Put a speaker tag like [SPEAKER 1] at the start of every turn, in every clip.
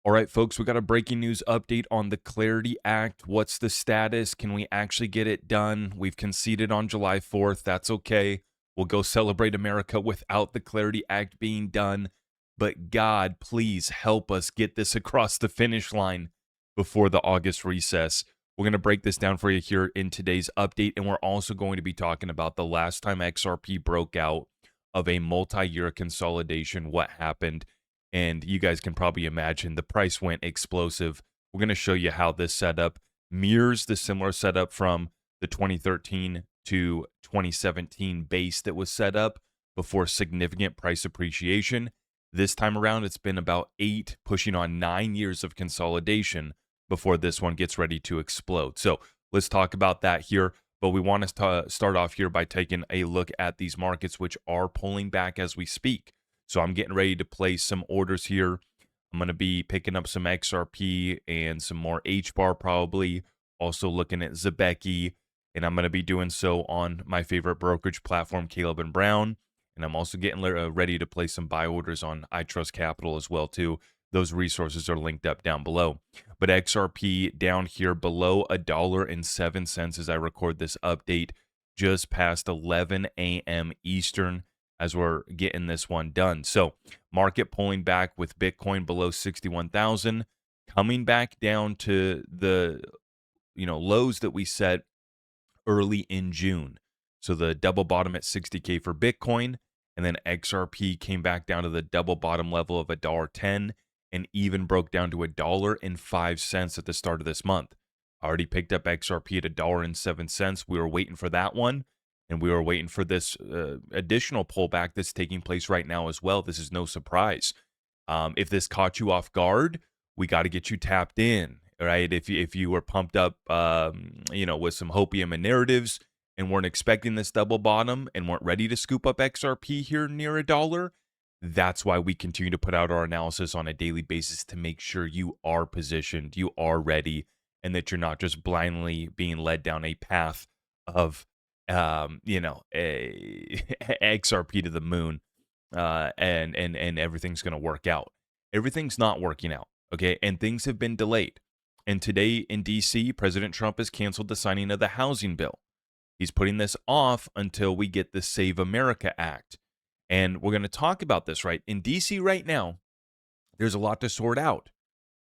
[SPEAKER 1] All right, folks, we got a breaking news update on the Clarity Act. What's the status? Can we actually get it done? We've conceded on July 4th. That's okay. We'll go celebrate America without the Clarity Act being done. But God, please help us get this across the finish line before the August recess. We're going to break this down for you here in today's update. And we're also going to be talking about the last time XRP broke out of a multi-year consolidation, what happened. And you guys can probably imagine the price went explosive. We're going to show you how this setup mirrors the similar setup from the 2013 to 2017 base that was set up before significant price appreciation. This time around, it's been about 8, pushing on 9 years of consolidation before this one gets ready to explode. So let's talk about that here. But we want to start off here by taking a look at these markets, which are pulling back as we speak. So I'm getting ready to place some orders here. I'm going to be picking up some XRP and some more HBAR probably. Also looking at Zebeki. And I'm going to be doing so on my favorite brokerage platform, Caleb and Brown. And I'm also getting ready to place some buy orders on iTrust Capital as well too. Those resources are linked up down below. But XRP down here below $1.07 as I record this update, just past 11 a.m. Eastern as we're getting this one done. So market pulling back with Bitcoin below 61,000, coming back down to the lows that we set early in June. So the double bottom at 60K for Bitcoin, and then XRP came back down to the double bottom level of $1.10 and even broke down to $1.05 at the start of this month. I already picked up XRP at $1.07. We were waiting for that one. And we were waiting for this additional pullback that's taking place right now as well. This is no surprise. If this caught you off guard, we got to get you tapped in, right? If you were pumped up, with some hopium and narratives and weren't expecting this double bottom and weren't ready to scoop up XRP here near $1, that's why we continue to put out our analysis on a daily basis to make sure you are positioned, you are ready, and that you're not just blindly being led down a path of XRP to the moon, and everything's going to work out. Everything's not working out, okay? And things have been delayed. And today in D.C., President Trump has canceled the signing of the housing bill. He's putting this off until we get the Save America Act. And we're going to talk about this, right? In D.C. right now, there's a lot to sort out,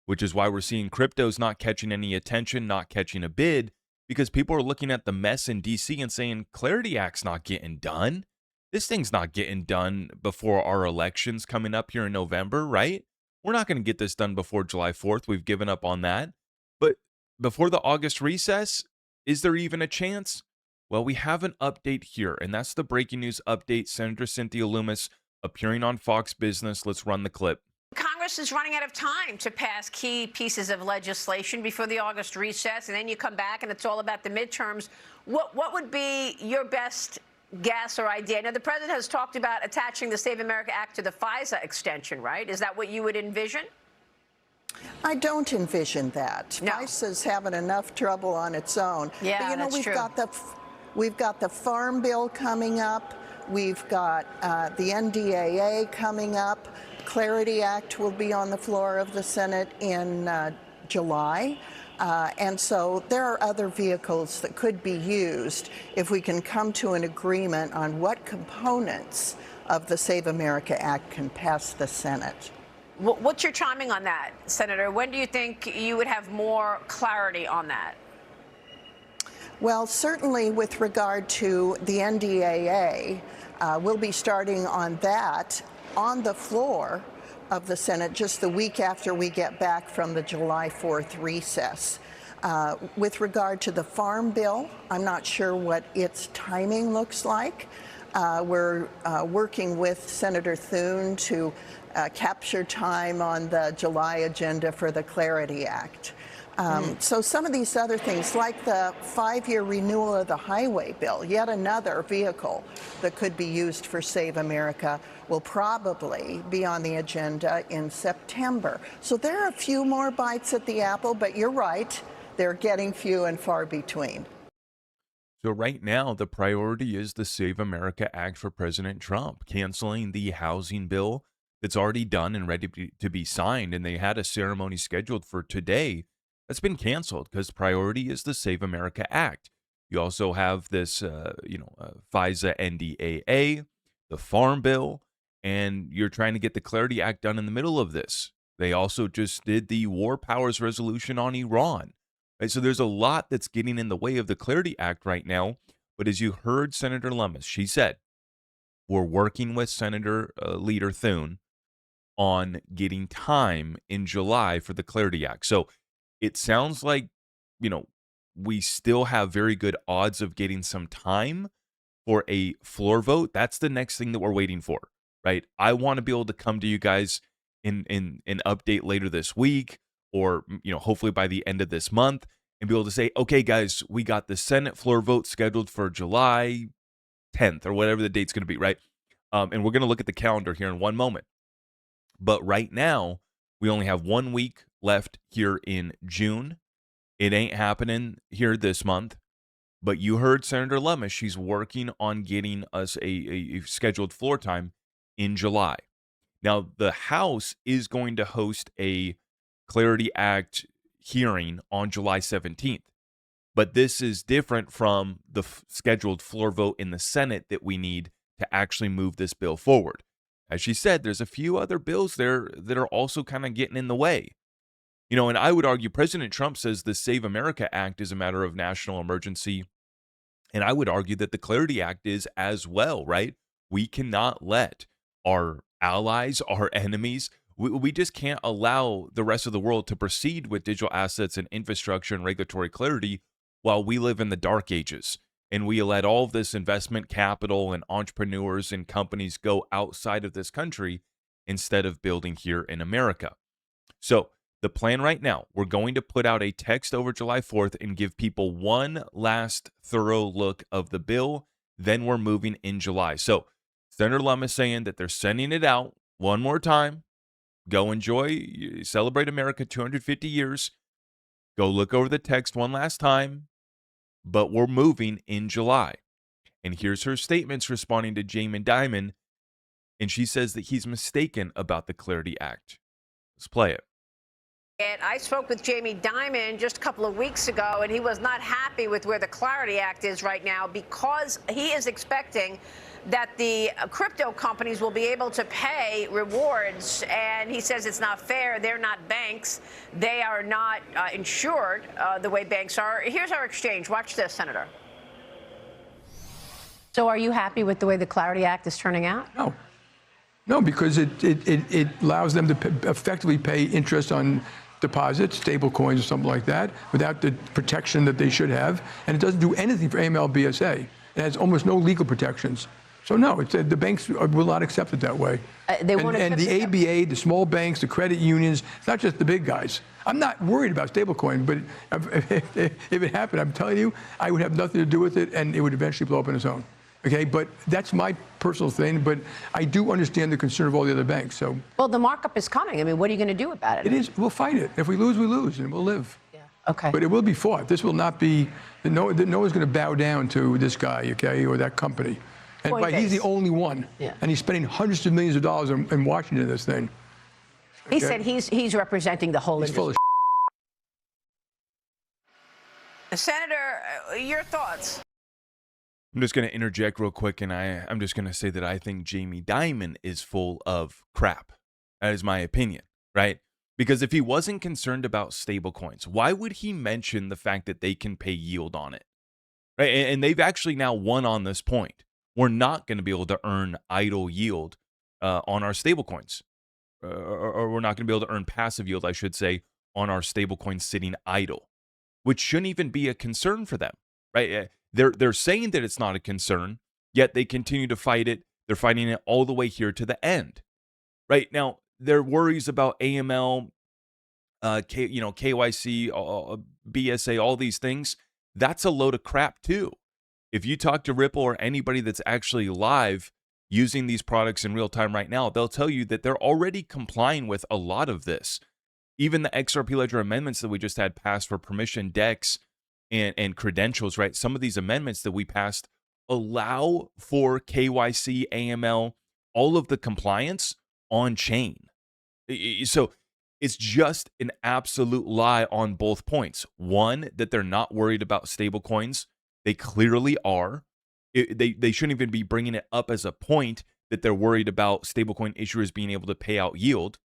[SPEAKER 1] which is why we're seeing cryptos not catching any attention, not catching a bid, because people are looking at the mess in D.C. and saying, Clarity Act's not getting done. This thing's not getting done before our elections coming up here in November, right? We're not going to get this done before July 4th. We've given up on that. But before the August recess, is there even a chance? Well, we have an update here, and that's the breaking news update. Senator Cynthia Lummis appearing on Fox Business. Let's run the clip.
[SPEAKER 2] Congress is running out of time to pass key pieces of legislation before the August recess, and then you come back and it's all about the midterms. What would be your best guess or idea? Now, the president has talked about attaching the Save America Act to the FISA extension, right? Is that what you would envision?
[SPEAKER 3] I don't envision that.
[SPEAKER 2] No.
[SPEAKER 3] FISA's having enough trouble on its own.
[SPEAKER 2] Yeah,
[SPEAKER 3] but,
[SPEAKER 2] that's true.
[SPEAKER 3] We've got the Farm Bill coming up. We've got the NDAA coming up. Clarity Act will be on the floor of the Senate in July. And so there are other vehicles that could be used if we can come to an agreement on what components of the Save America Act can pass the Senate.
[SPEAKER 2] What's your timing on that, Senator? When do you think you would have more clarity on that?
[SPEAKER 3] Well, certainly with regard to the NDAA, we'll be starting on that on the floor of the Senate just the week after we get back from the July 4th recess. With regard to the Farm Bill, I'm not sure what its timing looks like. We're working with Senator Thune to capture time on the July agenda for the Clarity Act. So some of these other things, like the 5-year renewal of the highway bill, yet another vehicle that could be used for Save America, will probably be on the agenda in September. So there are a few more bites at the apple, but you're right, they're getting few and far between.
[SPEAKER 1] So right now, the priority is the Save America Act for President Trump, canceling the housing bill that's already done and ready to be signed, and they had a ceremony scheduled for today that's been canceled because priority is the Save America Act. You also have this, FISA NDAA, the Farm Bill, and you're trying to get the Clarity Act done in the middle of this. They also just did the War Powers Resolution on Iran. Right? So there's a lot that's getting in the way of the Clarity Act right now. But as you heard Senator Lummis, she said, we're working with Senator Leader Thune on getting time in July for the Clarity Act. So it sounds like, we still have very good odds of getting some time for a floor vote. That's the next thing that we're waiting for, right? I want to be able to come to you guys in an update later this week, or hopefully by the end of this month, and be able to say, okay, guys, we got the Senate floor vote scheduled for July 10th or whatever the date's going to be, right? And we're going to look at the calendar here in one moment. But right now, we only have 1 week left here in June. It ain't happening here this month. But you heard Senator Lummis. She's working on getting us a scheduled floor time in July. Now, the House is going to host a Clarity Act hearing on July 17th. But this is different from the scheduled floor vote in the Senate that we need to actually move this bill forward. As she said, there's a few other bills there that are also kind of getting in the way. And I would argue President Trump says the Save America Act is a matter of national emergency. And I would argue that the Clarity Act is as well, right? We cannot let our allies, our enemies, we just can't allow the rest of the world to proceed with digital assets and infrastructure and regulatory clarity while we live in the dark ages. And we let all of this investment capital and entrepreneurs and companies go outside of this country instead of building here in America. So the plan right now, we're going to put out a text over July 4th and give people one last thorough look of the bill. Then we're moving in July. So Senator Lummis is saying that they're sending it out one more time. Go enjoy, celebrate America 250 years. Go look over the text one last time. But we're moving in July. And here's her statements responding to Dimon. And she says that he's mistaken about the Clarity Act. Let's play it.
[SPEAKER 2] And I spoke with Jamie Dimon just a couple of weeks ago, and he was not happy with where the Clarity Act is right now because he is expecting that the crypto companies will be able to pay rewards. And he says it's not fair. They're not banks. They are not insured the way banks are. Here's our exchange. Watch this, Senator. So are you happy with the way the Clarity Act is turning out?
[SPEAKER 4] No, because it allows them to effectively pay interest on deposits, stablecoins or something like that, without the protection that they should have. And it doesn't do anything for AML BSA. It has almost no legal protections. So no, the banks will not accept it that way.
[SPEAKER 2] And
[SPEAKER 4] the ABA, the small banks, the credit unions, it's not just the big guys. I'm not worried about stablecoin, but if it happened, I'm telling you, I would have nothing to do with it, and it would eventually blow up on its own. Okay, but that's my personal thing. But I do understand the concern of all the other banks. So,
[SPEAKER 2] well, the markup is coming. I mean, what are you going to do about it?
[SPEAKER 4] It is. We'll fight it. If we lose, we lose, and we'll live.
[SPEAKER 2] Yeah. Okay.
[SPEAKER 4] But it will be fought. This will not be. No one's going to bow down to this guy, okay, or that company. And he's the only one. Yeah. And he's spending hundreds of millions of dollars in Washington this thing.
[SPEAKER 2] He said he's representing the whole industry.
[SPEAKER 4] Full of
[SPEAKER 2] Senator, your thoughts?
[SPEAKER 1] I'm just going to interject real quick, and I'm just going to say that I think Jamie Dimon is full of crap. That is my opinion, right? Because if he wasn't concerned about stablecoins, why would he mention the fact that they can pay yield on it? Right? And they've actually now won on this point. We're not going to be able to earn idle yield on our stablecoins, or we're not going to be able to earn passive yield, I should say, on our stablecoins sitting idle, which shouldn't even be a concern for them, right? They're saying that it's not a concern, yet they continue to fight it. They're fighting it all the way here to the end, right? Now, their worries about AML, KYC, BSA, all these things, that's a load of crap too. If you talk to Ripple or anybody that's actually live using these products in real time right now, they'll tell you that they're already complying with a lot of this. Even the XRP Ledger amendments that we just had passed for permission DEX and credentials, right? Some of these amendments that we passed allow for KYC, AML, all of the compliance on chain. So it's just an absolute lie on both points. One, that they're not worried about stable coins. They clearly are. They shouldn't even be bringing it up as a point that they're worried about stablecoin issuers being able to pay out yield,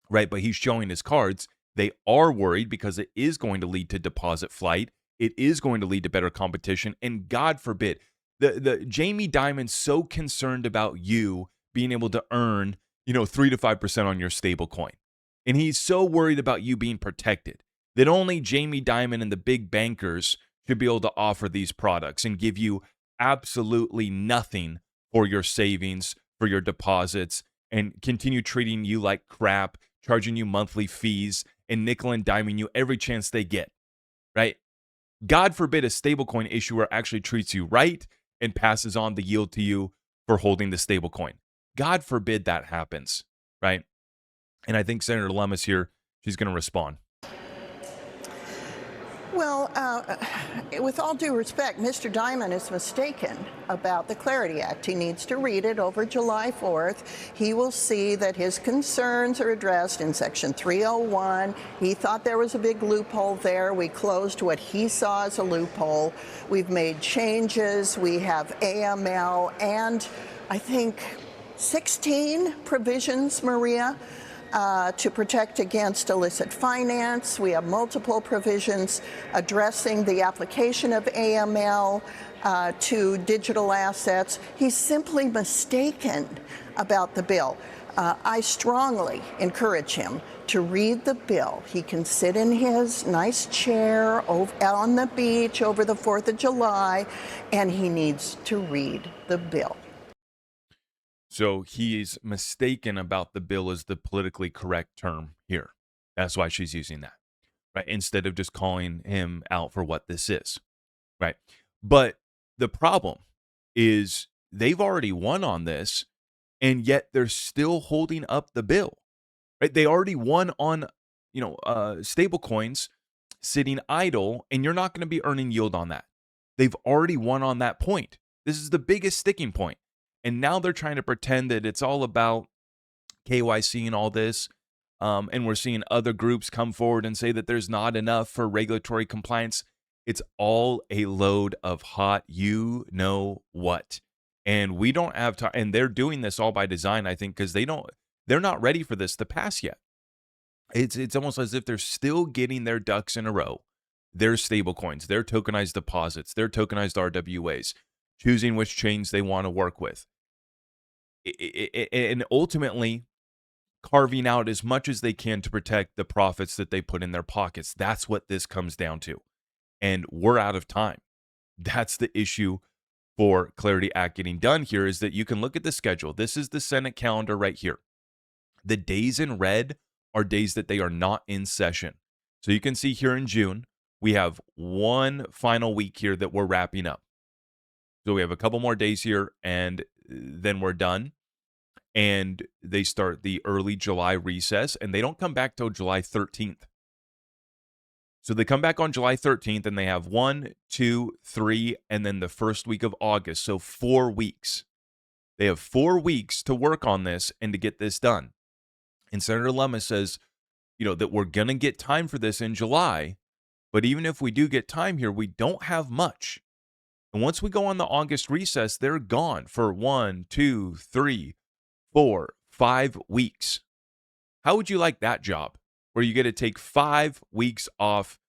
[SPEAKER 1] right? But he's showing his cards. They are worried because it is going to lead to deposit flight. It is going to lead to better competition. And God forbid, the Jamie Dimon's so concerned about you being able to earn, 3 to 5% on your stablecoin. And he's so worried about you being protected that only Jamie Dimon and the big bankers should be able to offer these products and give you absolutely nothing for your savings, for your deposits, and continue treating you like crap, charging you monthly fees, and nickel and diming you every chance they get, right? God forbid a stablecoin issuer actually treats you right and passes on the yield to you for holding the stablecoin. God forbid that happens, right? And I think Senator Lummis here, she's going to respond.
[SPEAKER 3] Well, with all due respect, Mr. Dimon is mistaken about the Clarity Act. He needs to read it over July 4th. He will see that his concerns are addressed in Section 301. He thought there was a big loophole there. We closed what he saw as a loophole. We've made changes. We have AML and I think 16 provisions, Maria, to protect against illicit finance. We have multiple provisions addressing the application of AML to digital assets. He's simply mistaken about the bill. I strongly encourage him to read the bill. He can sit in his nice chair on the beach over the 4th of July, and he needs to read the bill.
[SPEAKER 1] So he's mistaken about the bill as the politically correct term here. That's why she's using that, right? Instead of just calling him out for what this is, right? But the problem is they've already won on this, and yet they're still holding up the bill, right? They already won on, stable coins sitting idle, and you're not going to be earning yield on that. They've already won on that point. This is the biggest sticking point. And now they're trying to pretend that it's all about KYC and all this. And we're seeing other groups come forward and say that there's not enough for regulatory compliance. It's all a load of hot, what. And we don't have time. And they're doing this all by design, I think, because they're not ready for this to pass yet. It's almost as if they're still getting their ducks in a row. Their stable coins, their tokenized deposits, their tokenized RWAs, choosing which chains they want to work with. And ultimately carving out as much as they can to protect the profits that they put in their pockets. That's what this comes down to. And we're out of time. That's the issue for Clarity Act getting done here, is that you can look at the schedule. This is the Senate calendar right here. The days in red are days that they are not in session. So you can see here in June, we have one final week here that we're wrapping up. So we have a couple more days here, and then we're done. And they start the early July recess, and they don't come back till July 13th. So they come back on July 13th, and they have 1, 2, 3, and then the first week of August. So 4 weeks. They have 4 weeks to work on this and to get this done. And Senator Lummis says, that we're going to get time for this in July. But even if we do get time here, we don't have much. And once we go on the August recess, they're gone for 1, 2, 3, 4, 5 weeks. How would you like that job, where you get to take 5 weeks off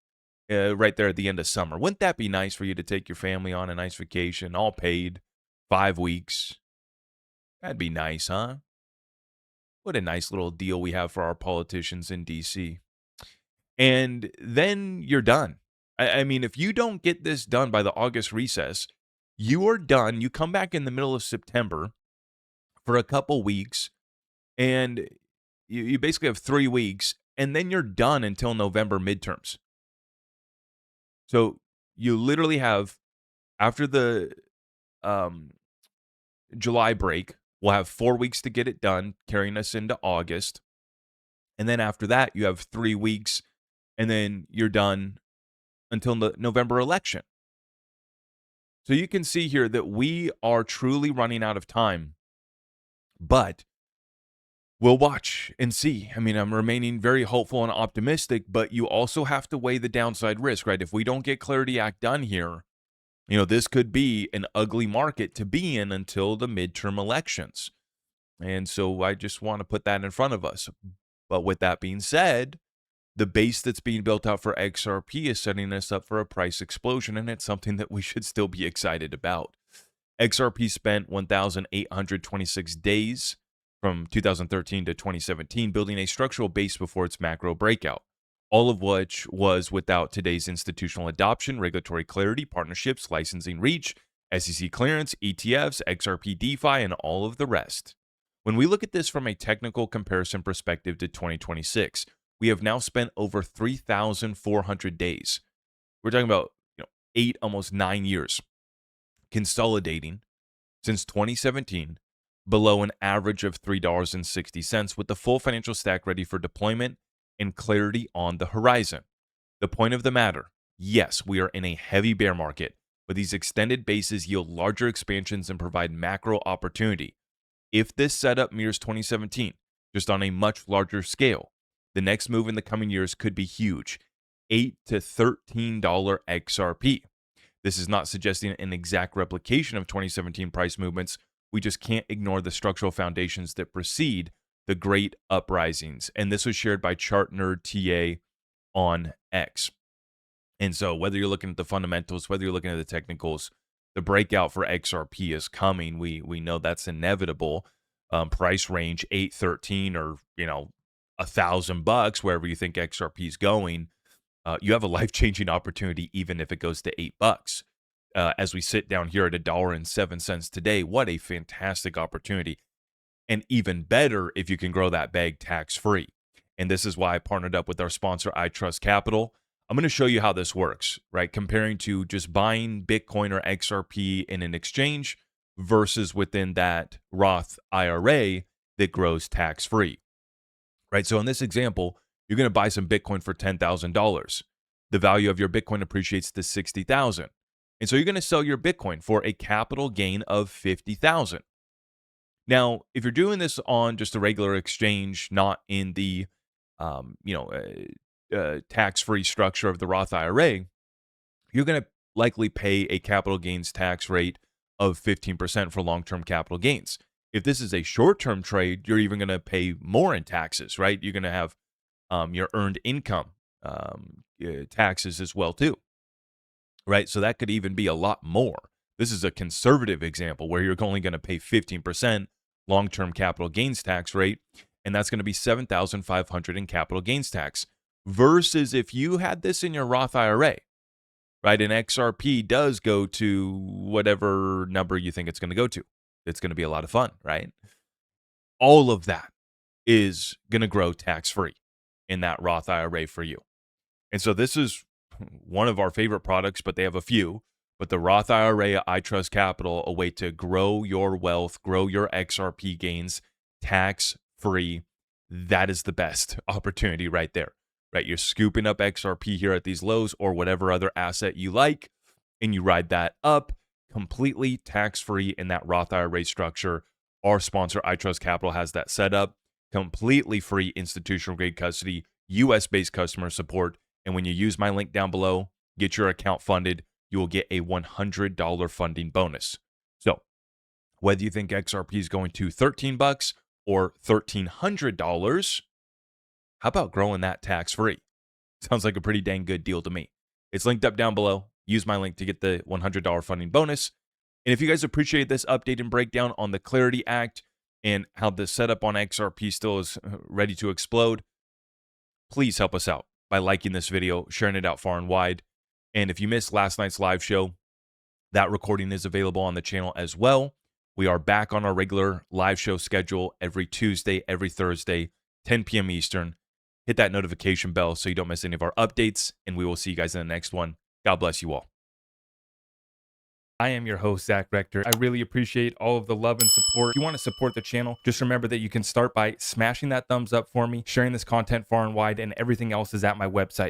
[SPEAKER 1] right there at the end of summer? Wouldn't that be nice for you to take your family on a nice vacation, all paid, 5 weeks? That'd be nice, huh? What a nice little deal we have for our politicians in D.C. And then you're done. I mean, if you don't get this done by the August recess, you are done. You come back in the middle of September for a couple weeks, and you basically have 3 weeks, and then you're done until November midterms. So you literally have, after the July break, we'll have 4 weeks to get it done, carrying us into August. And then after that, you have 3 weeks, and then you're done until the November election. So you can see here that we are truly running out of time. But we'll watch and see. I mean, I'm remaining very hopeful and optimistic, but you also have to weigh the downside risk, right? If we don't get Clarity Act done here, this could be an ugly market to be in until the midterm elections. And so I just want to put that in front of us. But with that being said, the base that's being built out for XRP is setting us up for a price explosion, and it's something that we should still be excited about. XRP spent 1,826 days from 2013 to 2017 building a structural base before its macro breakout, all of which was without today's institutional adoption, regulatory clarity, partnerships, licensing reach, SEC clearance, ETFs, XRP DeFi, and all of the rest. When we look at this from a technical comparison perspective to 2026, we have now spent over 3,400 days. We're talking about 8, almost 9 years, consolidating since 2017 below an average of $3.60 with the full financial stack ready for deployment and clarity on the horizon. The point of the matter, yes, we are in a heavy bear market, but these extended bases yield larger expansions and provide macro opportunity. If this setup mirrors 2017, just on a much larger scale, the next move in the coming years could be huge, $8 to $13 XRP. This is not suggesting an exact replication of 2017 price movements. We just can't ignore the structural foundations that precede the great uprisings. And this was shared by Chart Nerd TA on X. And so whether you're looking at the fundamentals, whether you're looking at the technicals, the breakout for XRP is coming. We know that's inevitable. Price range 813 or $1,000, wherever you think XRP is going. You have a life-changing opportunity even if it goes to $8. As we sit down here at $1.07 today, what a fantastic opportunity. And even better if you can grow that bag tax-free. And this is why I partnered up with our sponsor, iTrust Capital. I'm going to show you how this works, right? Comparing to just buying Bitcoin or XRP in an exchange versus within that Roth IRA that grows tax-free, right? So in this example, you're going to buy some Bitcoin for $10,000. The value of your Bitcoin appreciates to $60,000. And so you're going to sell your Bitcoin for a capital gain of $50,000. Now, if you're doing this on just a regular exchange, not in the tax-free structure of the Roth IRA, you're going to likely pay a capital gains tax rate of 15% for long-term capital gains. If this is a short-term trade, you're even going to pay more in taxes, right? You're going to have your earned income taxes as well too, right? So that could even be a lot more. This is a conservative example where you're only going to pay 15% long-term capital gains tax rate, and that's going to be $7,500 in capital gains tax. Versus if you had this in your Roth IRA, right? And XRP does go to whatever number you think it's going to go to. It's going to be a lot of fun, right? All of that is going to grow tax-free in that Roth IRA for you. And so this is one of our favorite products, but they have a few. But the Roth IRA at iTrust Capital, a way to grow your wealth, grow your XRP gains tax-free. That is the best opportunity right there, right? You're scooping up XRP here at these lows or whatever other asset you like, and you ride that up completely tax-free in that Roth IRA structure. Our sponsor, iTrust Capital, has that set up. Completely free institutional grade custody, US-based customer support. And when you use my link down below, get your account funded, you will get a $100 funding bonus. So whether you think XRP is going to $13 or $1,300, how about growing that tax-free? Sounds like a pretty dang good deal to me. It's linked up down below. Use my link to get the $100 funding bonus. And if you guys appreciate this update and breakdown on the Clarity Act and how the setup on XRP still is ready to explode, please help us out by liking this video, sharing it out far and wide. And if you missed last night's live show, that recording is available on the channel as well. We are back on our regular live show schedule every Tuesday, every Thursday, 10 p.m. Eastern. Hit that notification bell so you don't miss any of our updates, and we will see you guys in the next one. God bless you all. I am your host, Zach Rector. I really appreciate all of the love and support. If you want to support the channel, just remember that you can start by smashing that thumbs up for me, sharing this content far and wide, and everything else is at my website.